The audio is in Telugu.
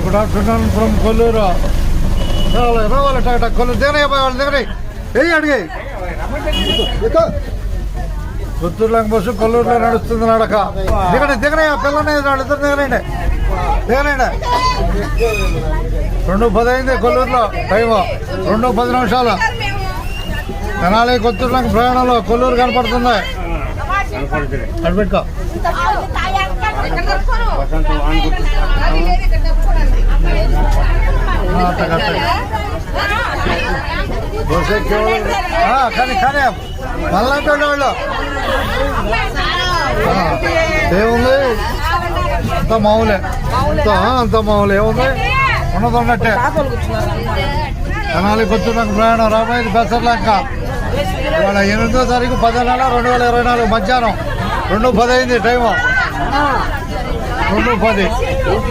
Good afternoon from Kolluru. రావాలి టాటా కొల్లూరు దిగనయ్య వాళ్ళు దిగనాయి అడిగి పుత్తూరులోకి బస్సు కొల్లూరులో నడుస్తుంది నడక. దిగనయ్య పిల్లనే వాళ్ళిద్దరు దిగనండి 2:10 అయింది కొల్లూరులో టైము 2:10 తెనాలి కొత్తూరులోకి ప్రయాణంలో కొల్లూరు కనపడుతుంది. అడిపెట్టుకో కానీ మళ్ళీ వాళ్ళు ఏముంది అంత మామూలే అంత మామూలే ఏముంది ఉన్నదన్నట్టే. తెనాలి కొత్తూరులోకి ప్రయాణం రాబోయేది బెసర్లంక. ఇవాళ 8వ తారీఖు 10వ నెల 2024 మధ్యాహ్నం 2:10 అయింది టైము 2:10.